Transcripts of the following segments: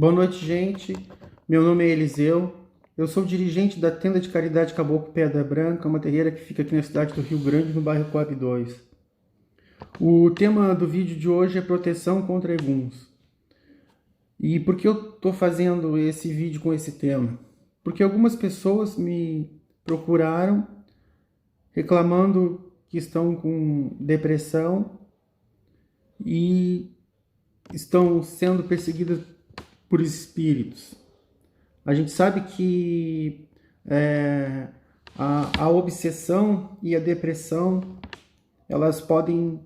Boa noite, gente. Meu nome é Eliseu. Eu sou dirigente da tenda de caridade Caboclo Pedra Branca, uma terreira que fica aqui na cidade do Rio Grande, no bairro Coab 2. O tema do vídeo de hoje é proteção contra eguns. E por que eu estou fazendo esse vídeo com esse tema? Porque algumas pessoas me procuraram reclamando que estão com depressão e estão sendo perseguidas por espíritos. A gente sabe que a obsessão e a depressão, elas podem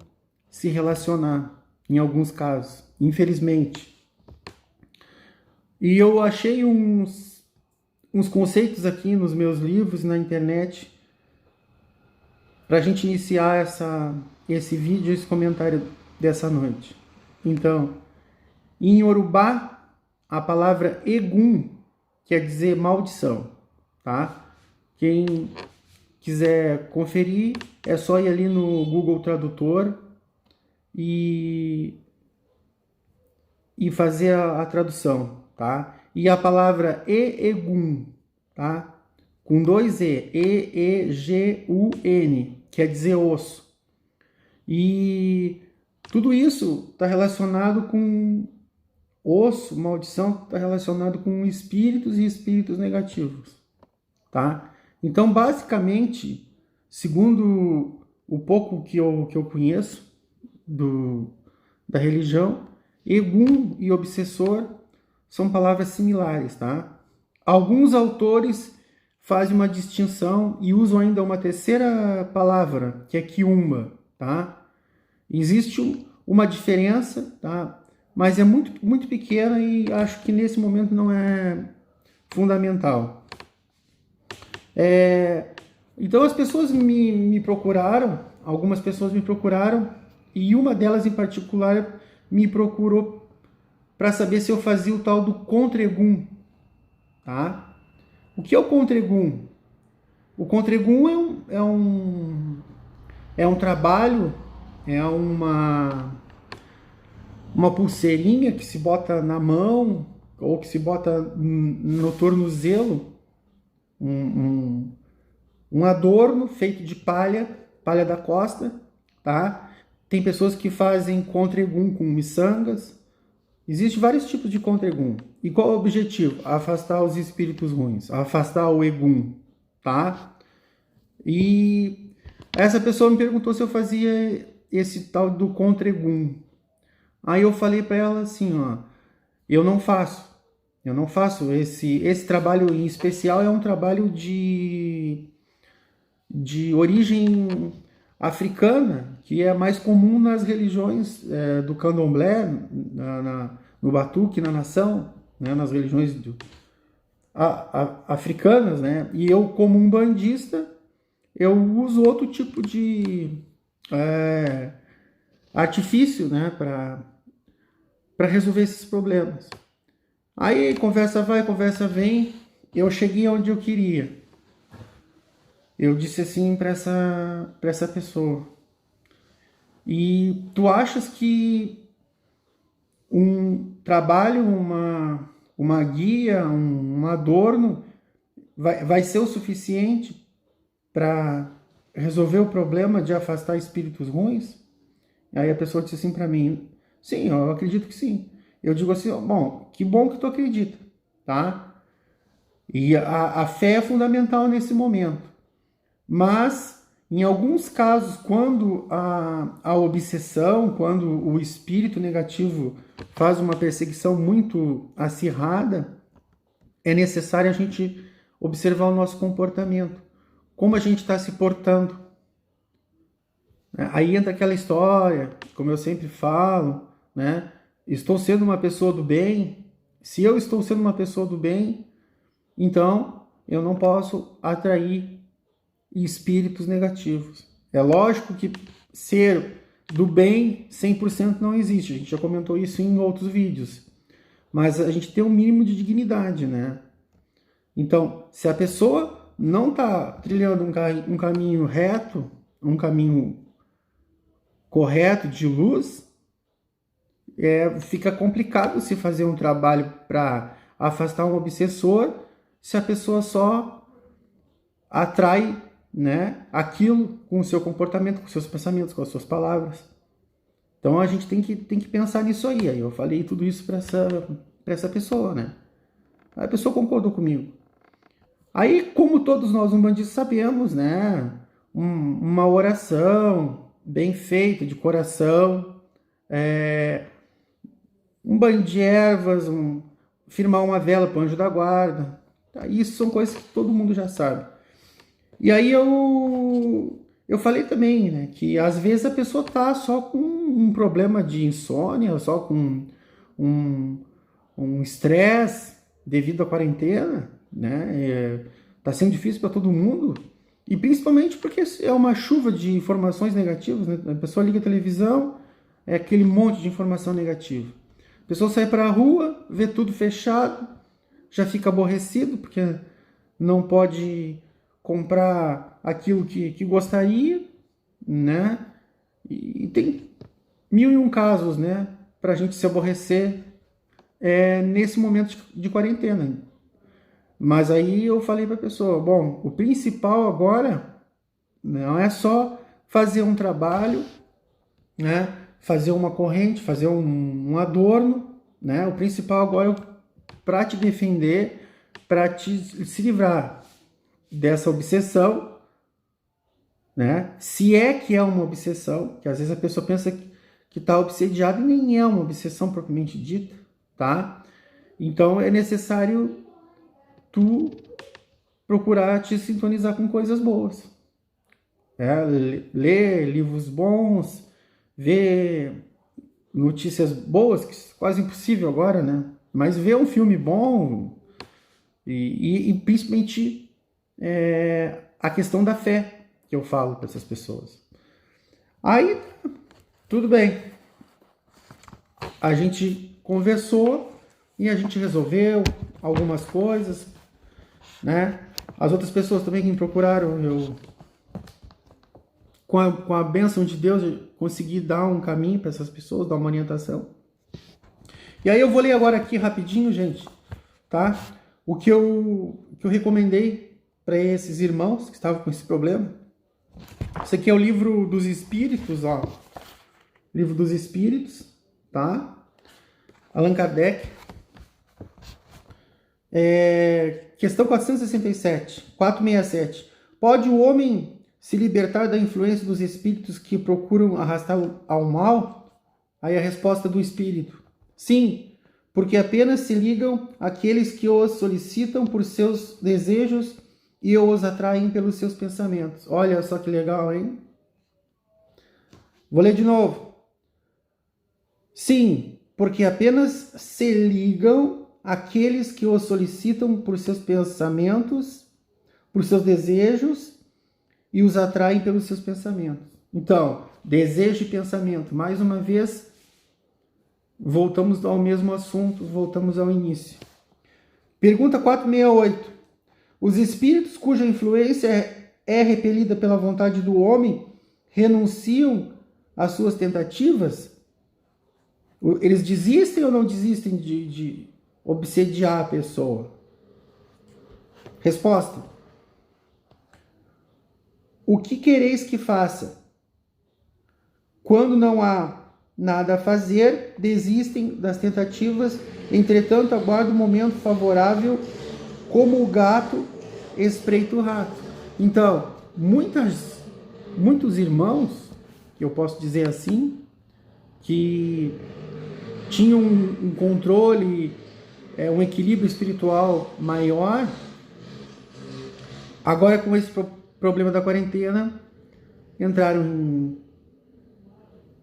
se relacionar em alguns casos, infelizmente. E eu achei uns conceitos aqui nos meus livros, na internet, para a gente iniciar esse vídeo, esse comentário dessa noite. Então, em Yorubá, a palavra Egum quer dizer maldição, tá? Quem quiser conferir, é só ir ali no Google Tradutor e fazer a tradução, tá? E a palavra Egum, tá? Com dois E-E-G-U-N, quer dizer osso. E tudo isso está relacionado com osso, maldição, está relacionado com espíritos e espíritos negativos, tá? Então, basicamente, segundo o pouco que eu conheço da religião, Egum e obsessor são palavras similares, tá? Alguns autores fazem uma distinção e usam ainda uma terceira palavra, que é Quiumba, tá? Existe uma diferença, tá? Mas é muito pequena e acho que nesse momento não é fundamental. Então as pessoas me procuraram, algumas pessoas me procuraram, e uma delas em particular me procurou para saber se eu fazia o tal do Contra-Egum, tá? O que é o Contra-Egum? O Contra-Egum é um trabalho, é uma pulseirinha que se bota na mão ou que se bota no tornozelo, um adorno feito de palha da costa, tá? Tem pessoas que fazem Contra-Egum com miçangas. Existem vários tipos de Contra-Egum. E qual é o objetivo? Afastar os espíritos ruins, afastar o Egum, tá? E essa pessoa me perguntou se eu fazia esse tal do Contra-Egum. Aí eu falei para ela assim, ó, eu não faço esse trabalho em especial, é um trabalho de origem africana, que é mais comum nas religiões do candomblé, no batuque, na nação, né, nas religiões africanas, né? E eu, como umbandista, eu uso outro tipo de artifício, né, para resolver esses problemas. Aí conversa vai, conversa vem, eu cheguei onde eu queria. Eu disse assim para essa pessoa: e tu achas que um trabalho, uma guia, um adorno vai ser o suficiente para resolver o problema de afastar espíritos ruins? Aí a pessoa disse assim para mim: sim, eu acredito que sim. Eu digo assim: bom, que bom que tu acredita, tá? E a fé é fundamental nesse momento. Mas, em alguns casos, quando a obsessão, quando o espírito negativo faz uma perseguição muito acirrada, é necessário a gente observar o nosso comportamento, como a gente está se portando. Aí entra aquela história, como eu sempre falo, né? Estou sendo uma pessoa do bem. Se eu estou sendo uma pessoa do bem, então eu não posso atrair espíritos negativos. É lógico que ser do bem 100% não existe. A gente já comentou isso em outros vídeos. Mas a gente tem um mínimo de dignidade, né? Então, se a pessoa não está trilhando um caminho reto, um caminho correto de luz, fica complicado se fazer um trabalho para afastar um obsessor se a pessoa só atrai, né, aquilo com o seu comportamento, com os seus pensamentos, com as suas palavras. Então a gente tem que pensar nisso aí. Aí eu falei tudo isso para essa pessoa, né? Aí a pessoa concordou comigo. Aí, como todos nós umbandistas sabemos, né? Uma oração bem feita, de coração, um banho de ervas, firmar uma vela para o anjo da guarda. Tá? Isso são coisas que todo mundo já sabe. E aí eu falei também, né, que às vezes a pessoa tá só com um problema de insônia, só com um estresse devido à quarentena, né? Tá sendo difícil para todo mundo. E principalmente porque é uma chuva de informações negativas, né? A pessoa liga a televisão, é aquele monte de informação negativa. A pessoa sai para a rua, vê tudo fechado, já fica aborrecido porque não pode comprar aquilo que gostaria, né? E tem 1001 casos, né, para a gente se aborrecer nesse momento de quarentena. Mas aí eu falei para a pessoa, bom, o principal agora não é só fazer um trabalho, né, fazer uma corrente, fazer um adorno, né? O principal agora é para te defender, para te se livrar dessa obsessão, né? Se é que é uma obsessão, que às vezes a pessoa pensa que está obsediada e nem é uma obsessão propriamente dita, tá? Então é necessário tu procurar te sintonizar com coisas boas, ler livros bons, ver notícias boas, que é quase impossível agora, né? Mas ver um filme bom e principalmente a questão da fé que eu falo para essas pessoas. Aí, tudo bem. A gente conversou e a gente resolveu algumas coisas, né? As outras pessoas também que me procuraram, eu, com a bênção de Deus, eu consegui dar um caminho para essas pessoas, dar uma orientação. E aí eu vou ler agora aqui rapidinho, gente, tá? O que eu recomendei para esses irmãos que estavam com esse problema. Isso aqui é o Livro dos Espíritos, ó. Livro dos Espíritos, tá? Allan Kardec. Questão 467. Pode o homem se libertar da influência dos espíritos que procuram arrastá-lo ao mal? Aí a resposta do espírito. Sim, porque apenas se ligam àqueles que os solicitam por seus desejos e os atraem pelos seus pensamentos. Olha só que legal, hein? Vou ler de novo. Sim, porque apenas se ligam àqueles que os solicitam por seus pensamentos, por seus desejos e os atraem pelos seus pensamentos. Então, desejo e pensamento. Mais uma vez, voltamos ao mesmo assunto, voltamos ao início. Pergunta 468. Os espíritos cuja influência é repelida pela vontade do homem renunciam às suas tentativas? Eles desistem ou não desistem de obsediar a pessoa? Resposta. O que quereis que faça? Quando não há nada a fazer, desistem das tentativas, entretanto aguardam o momento favorável, como o gato espreita o rato. Então, muitos irmãos, que eu posso dizer assim, que tinham um controle, um equilíbrio espiritual maior, agora com esse problema da quarentena, entraram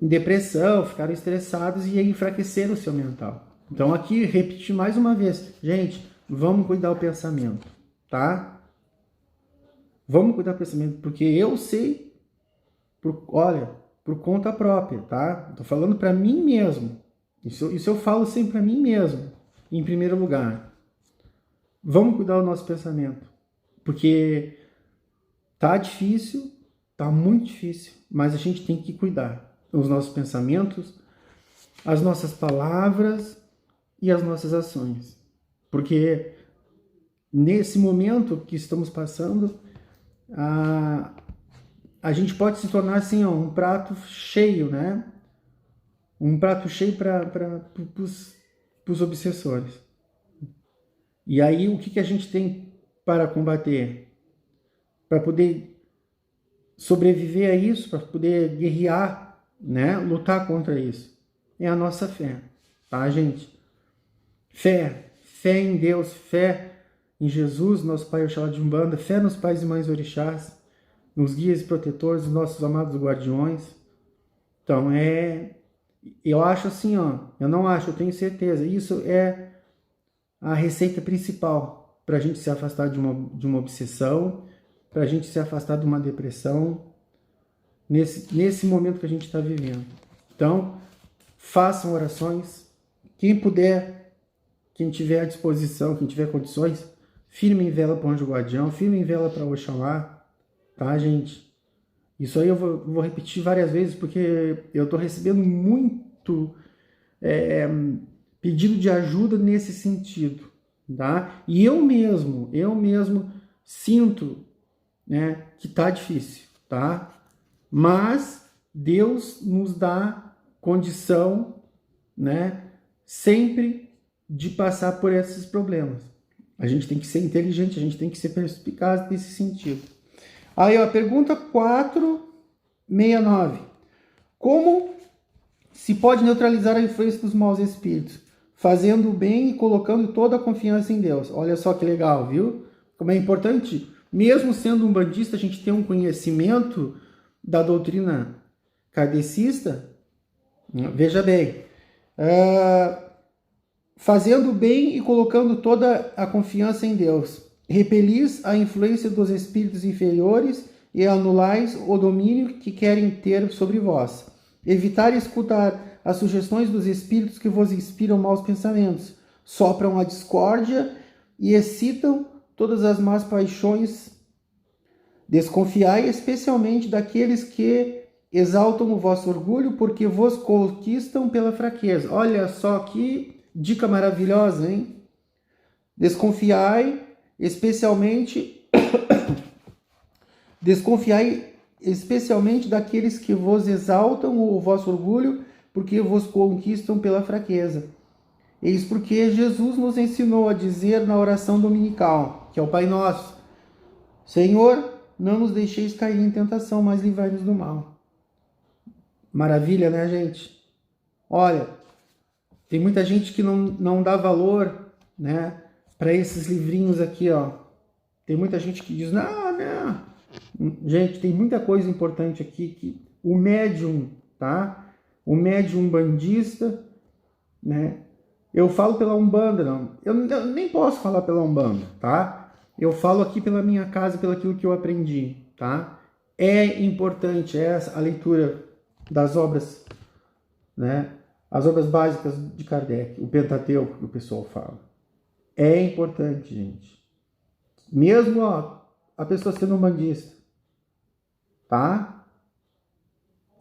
em depressão, ficaram estressados e enfraqueceram o seu mental. Então aqui, repetir mais uma vez, gente, vamos cuidar do pensamento, tá? Vamos cuidar do pensamento, porque eu sei, por conta própria, tá? Tô falando para mim mesmo. Isso eu falo sempre para mim mesmo, em primeiro lugar. Vamos cuidar do nosso pensamento, porque tá difícil, tá muito difícil, mas a gente tem que cuidar dos nossos pensamentos, as nossas palavras e as nossas ações. Porque nesse momento que estamos passando, a gente pode se tornar assim, ó, um prato cheio, né? Um prato cheio para os obsessores. E aí, o que a gente tem para combater? Para poder sobreviver a isso, para poder guerrear, né? Lutar contra isso. É a nossa fé, tá, gente? Fé em Deus, fé em Jesus, nosso Pai Oxalá de Umbanda, fé nos pais e mães orixás, nos guias e protetores, nos nossos amados guardiões. Então, eu acho assim, ó, eu não acho, eu tenho certeza, isso é a receita principal para a gente se afastar de uma obsessão, para a gente se afastar de uma depressão, nesse momento que a gente está vivendo. Então, façam orações, quem puder, quem tiver à disposição, quem tiver condições, firme em vela para o anjo guardião, firme em vela para Oxalá, tá, gente? Isso aí eu vou repetir várias vezes, porque eu estou recebendo muito pedido de ajuda nesse sentido, tá? E eu mesmo sinto, né, que tá difícil, tá? Mas Deus nos dá condição, né, sempre de passar por esses problemas. A gente tem que ser inteligente, a gente tem que ser perspicaz nesse sentido. Aí, ó, pergunta 469. Como se pode neutralizar a influência dos maus espíritos? Fazendo o bem e colocando toda a confiança em Deus. Olha só que legal, viu? Como é importante, mesmo sendo um bandista, a gente ter um conhecimento da doutrina kardecista. Veja bem, fazendo o bem e colocando toda a confiança em Deus. Repelis a influência dos espíritos inferiores e anulais o domínio que querem ter sobre vós. Evitar escutar as sugestões dos espíritos que vos inspiram maus pensamentos, sopram a discórdia e excitam todas as más paixões. Desconfiai especialmente daqueles que exaltam o vosso orgulho, porque vos conquistam pela fraqueza. Olha só que dica maravilhosa, hein? Desconfiai especialmente daqueles que vos exaltam o vosso orgulho, porque vos conquistam pela fraqueza. Eis porque Jesus nos ensinou a dizer na oração dominical, que é o Pai Nosso: Senhor, não nos deixeis cair em tentação, mas livrai-nos do mal. Maravilha, né, gente? Olha, tem muita gente que não dá valor, né, para esses livrinhos aqui, ó. Tem muita gente que diz, não. Gente, tem muita coisa importante aqui que o médium, tá? O médium bandista, né? Eu falo pela Umbanda, não. Eu nem posso falar pela Umbanda, tá? Eu falo aqui pela minha casa, pelo aquilo que eu aprendi, tá? É importante a leitura das obras, né? As obras básicas de Kardec, o Pentateuco que o pessoal fala. É importante, gente. Mesmo, ó, a pessoa sendo umbandista, tá?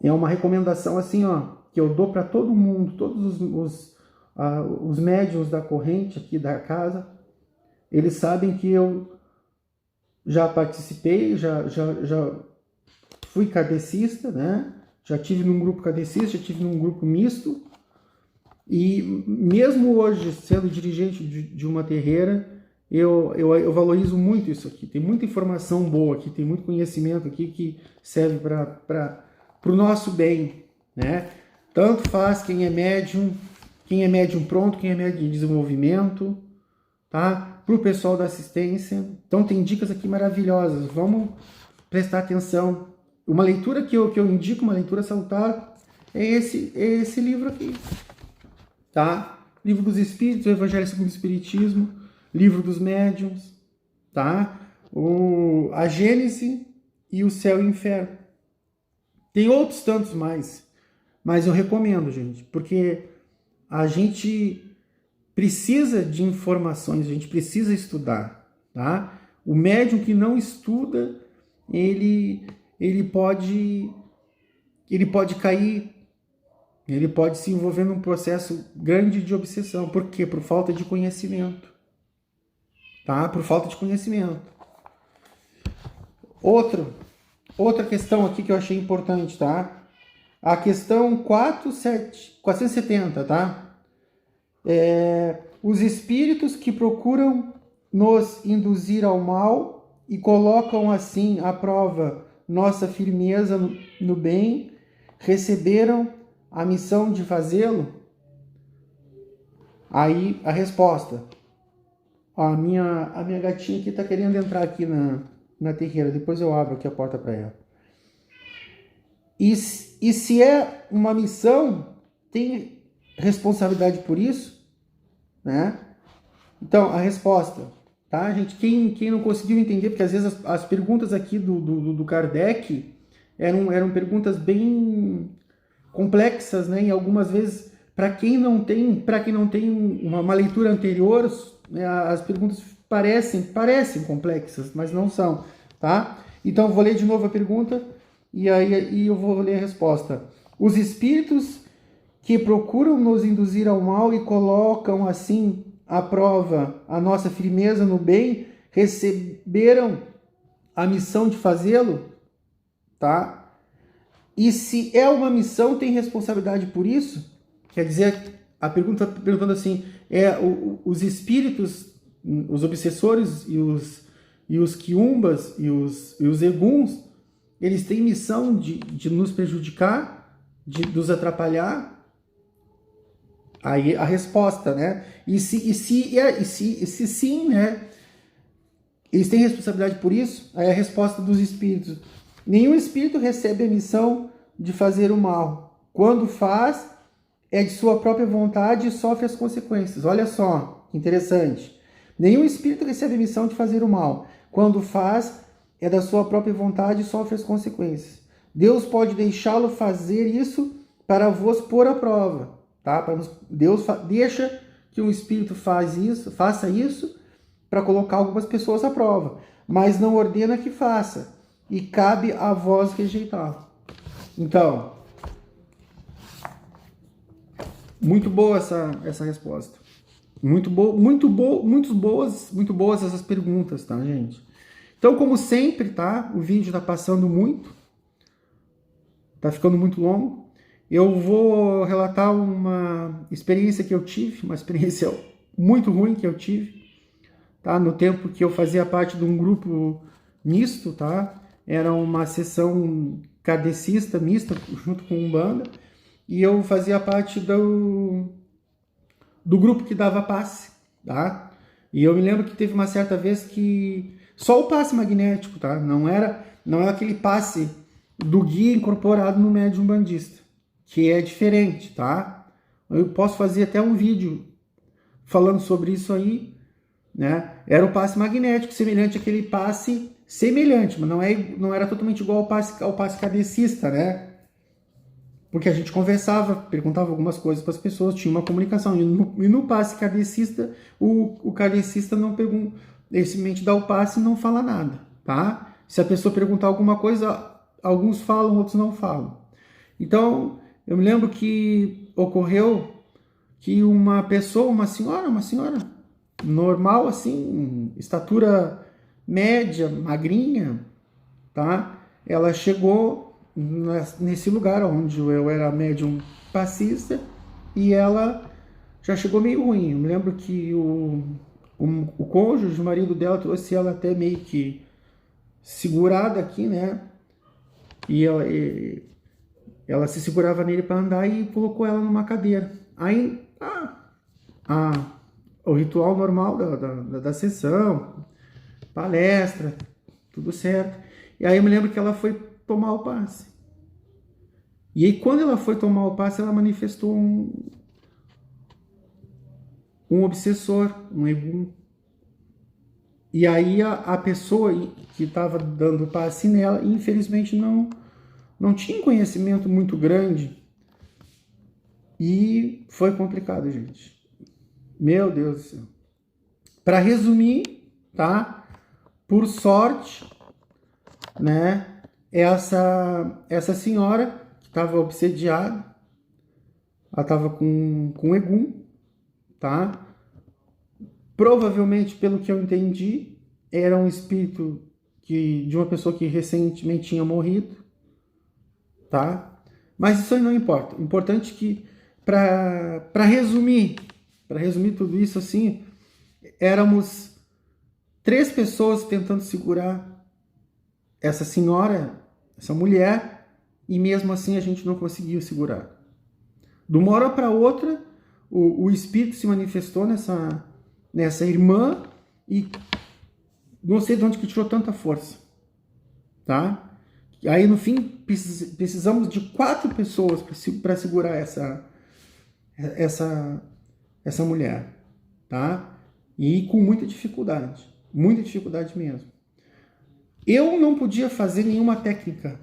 É uma recomendação assim, ó, que eu dou para todo mundo, todos os médiuns da corrente aqui da casa, eles sabem que eu já participei, já fui kardecista, né? Já tive num grupo kardecista, já tive num grupo misto, e mesmo hoje sendo dirigente de uma terreira, eu valorizo muito isso aqui. Tem muita informação boa aqui, tem muito conhecimento aqui que serve para o nosso bem, né? Tanto faz quem é médium pronto, quem é médium em desenvolvimento, tá? Para o pessoal da assistência. Então tem dicas aqui maravilhosas. Vamos prestar atenção. Uma leitura que eu indico, uma leitura salutar, é esse livro aqui, tá? Livro dos Espíritos, o Evangelho segundo o Espiritismo, Livro dos Médiuns, tá? A Gênese e o Céu e o Inferno. Tem outros tantos mais, mas eu recomendo, gente, porque a gente precisa de informações, a gente precisa estudar, tá? O médium que não estuda, ele pode cair Ele pode se envolver num processo grande de obsessão. Por quê? Por falta de conhecimento. Tá? Por falta de conhecimento. Outra questão aqui que eu achei importante, tá? A questão 470, tá? Os espíritos que procuram nos induzir ao mal e colocam assim à prova nossa firmeza no bem, receberam a missão de fazê-lo? Aí a resposta. A minha gatinha aqui tá querendo entrar aqui na terreira, depois eu abro aqui a porta para ela. E se é uma missão, tem responsabilidade por isso, né? Então, a resposta, tá, gente? Quem não conseguiu entender, porque às vezes as perguntas aqui do Kardec eram perguntas bem complexas, né? E algumas vezes, para quem não tem uma leitura anterior, né, as perguntas parecem complexas, mas não são, tá? Então, eu vou ler de novo a pergunta e aí eu vou ler a resposta. Os espíritos que procuram nos induzir ao mal e colocam assim à prova a nossa firmeza no bem, receberam a missão de fazê-lo, tá? E se é uma missão, tem responsabilidade por isso? Quer dizer, a pergunta perguntando assim, os espíritos, os obsessores e os quiumbas e os eguns, eles têm missão de nos prejudicar, de nos atrapalhar? Aí a resposta, né? E se sim, né? Eles têm responsabilidade por isso? Aí a resposta dos espíritos. Nenhum espírito recebe a missão de fazer o mal. Quando faz, é de sua própria vontade e sofre as consequências. Olha só, interessante. Nenhum espírito recebe a missão de fazer o mal. Quando faz, é da sua própria vontade e sofre as consequências. Deus pode deixá-lo fazer isso para vos pôr à prova. Tá? Deus deixa que um espírito faça isso para colocar algumas pessoas à prova, mas não ordena que faça, e cabe a vós rejeitá-lo. Então, muito boa essa resposta. Muito boas essas perguntas, tá, gente? Então, como sempre, tá? O vídeo está passando muito, tá ficando muito longo. Eu vou relatar uma experiência que eu tive, uma experiência muito ruim que eu tive, tá? No tempo que eu fazia parte de um grupo misto, tá? Era uma sessão kardecista mista junto com Umbanda, e eu fazia parte do grupo que dava passe, tá? E eu me lembro que teve uma certa vez que só o passe magnético, tá? Não era aquele passe do guia incorporado no médium umbandista, que é diferente, tá? Eu posso fazer até um vídeo falando sobre isso aí, né? Era o passe magnético, semelhante àquele passe semelhante, mas não era totalmente igual ao passe kardecista, né? Porque a gente conversava, perguntava algumas coisas para as pessoas, tinha uma comunicação. E no passe kardecista, o kardecista não pergunta, ele simplesmente dá o passe e não fala nada, tá? Se a pessoa perguntar alguma coisa, alguns falam, outros não falam. Então, eu me lembro que ocorreu que uma pessoa, uma senhora normal, assim, estatura média, magrinha, tá? Ela chegou nesse lugar onde eu era médium passista e ela já chegou meio ruim. Eu me lembro que o cônjuge, o marido dela, trouxe ela até meio que segurada aqui, né? E ela se segurava nele para andar e colocou ela numa cadeira. Aí, o ritual normal da sessão, palestra, tudo certo. E aí eu me lembro que ela foi tomar o passe. E aí quando ela foi tomar o passe, ela manifestou um obsessor, um egum. E aí a pessoa que estava dando o passe nela, infelizmente não tinha conhecimento muito grande. E foi complicado, gente. Meu Deus do céu. Para resumir, tá? Por sorte, né? Essa senhora que estava obsediada, ela estava com Egum, tá? Provavelmente, pelo que eu entendi, era um espírito de uma pessoa que recentemente tinha morrido, tá? Mas isso aí não importa. O importante é que, para resumir tudo isso assim, éramos 3 pessoas tentando segurar essa senhora, essa mulher, e mesmo assim a gente não conseguiu segurar. De uma hora para outra, o espírito se manifestou nessa irmã e não sei de onde que tirou tanta força, tá? Aí no fim precisamos de 4 pessoas para segurar essa mulher, tá? E com muita dificuldade mesmo. Eu não podia fazer nenhuma técnica,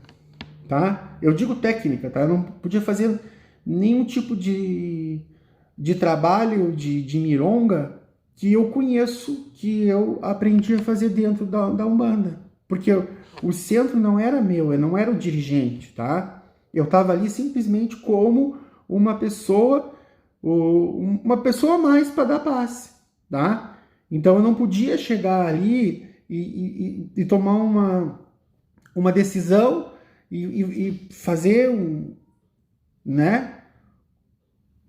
tá? Eu digo técnica, tá? Eu não podia fazer nenhum tipo de trabalho de mironga que eu conheço, que eu aprendi a fazer dentro da Umbanda. Porque o centro não era meu, eu não era o dirigente, tá? Eu estava ali simplesmente como uma pessoa a mais para dar passe, tá? Então eu não podia chegar ali e tomar uma decisão e fazer né?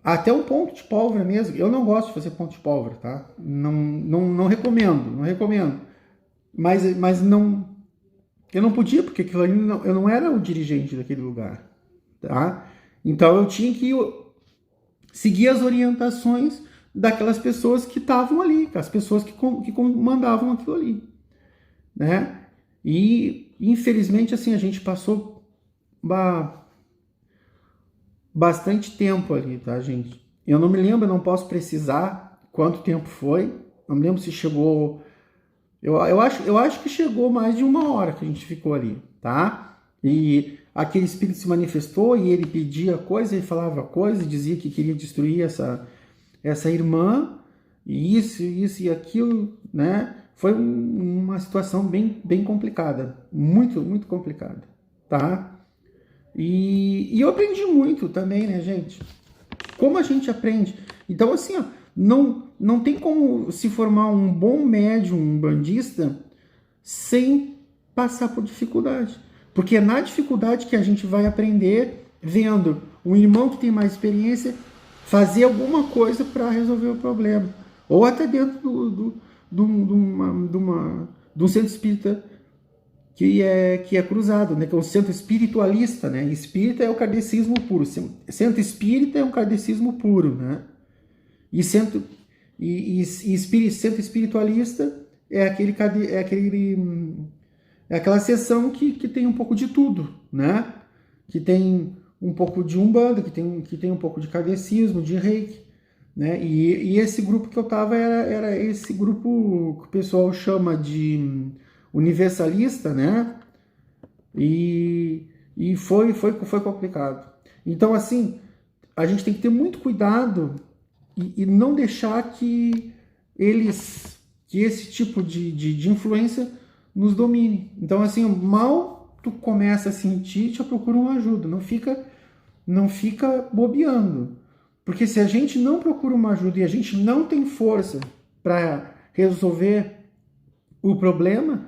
Até um ponto de pólvora mesmo. Eu não gosto de fazer ponto de pólvora, tá? Não recomendo. Mas não, eu não podia, porque aquilo ali eu não era o dirigente daquele lugar, tá? Então eu tinha que seguir as orientações daquelas pessoas que estavam ali, as pessoas que comandavam aquilo ali, né? E infelizmente assim a gente passou bastante tempo ali, tá, gente? Eu não me lembro, eu não posso precisar quanto tempo foi. Não me lembro se chegou. Eu acho que chegou mais de 1 hora que a gente ficou ali, tá? E aquele espírito se manifestou e ele pedia coisa, ele falava coisa, dizia que queria destruir essa irmã, e isso e aquilo, né? Foi uma situação bem complicada, muito complicada, tá? E eu aprendi muito também, né, gente? Como a gente aprende? Então, assim, ó, não tem como se formar um bom médium, um bandista, sem passar por dificuldade. Porque é na dificuldade que a gente vai aprender, vendo um irmão que tem mais experiência fazer alguma coisa para resolver o problema. Ou até dentro de um centro espírita que é cruzado, né? Que é um centro espiritualista, né? Espírita é o kardecismo puro. Centro espírita é um kardecismo puro, né? E centro espiritualista é aquela seção que tem um pouco de tudo, né? Que tem um pouco de Umbanda, que tem um pouco de kardecismo, de Reiki, né? E esse grupo que eu tava era esse grupo que o pessoal chama de universalista, né? E foi complicado. Então, assim, a gente tem que ter muito cuidado e não deixar que esse tipo de influência nos domine. Então, assim, mal tu começa a sentir, já procura uma ajuda. Não fica bobeando. Porque se a gente não procura uma ajuda e a gente não tem força para resolver o problema,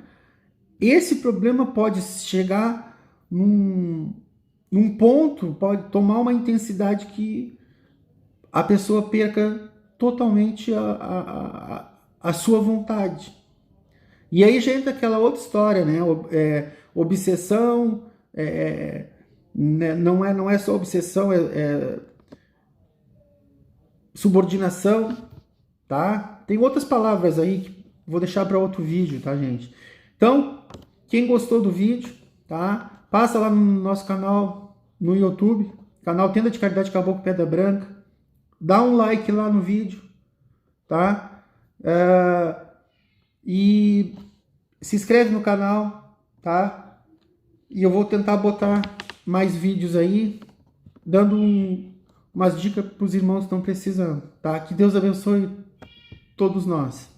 esse problema pode chegar num ponto, pode tomar uma intensidade que a pessoa perca totalmente a sua vontade. E aí já entra aquela outra história, né? Obsessão, né? Não é só obsessão, subordinação, tá? Tem outras palavras aí que vou deixar para outro vídeo, tá, gente? Então, quem gostou do vídeo, tá? Passa lá no nosso canal no YouTube, canal Tenda de Caridade Caboclo Pedra Branca. Dá um like lá no vídeo, tá? E se inscreve no canal, tá? E eu vou tentar botar mais vídeos aí, dando umas dicas para os irmãos que estão precisando, tá? Que Deus abençoe todos nós.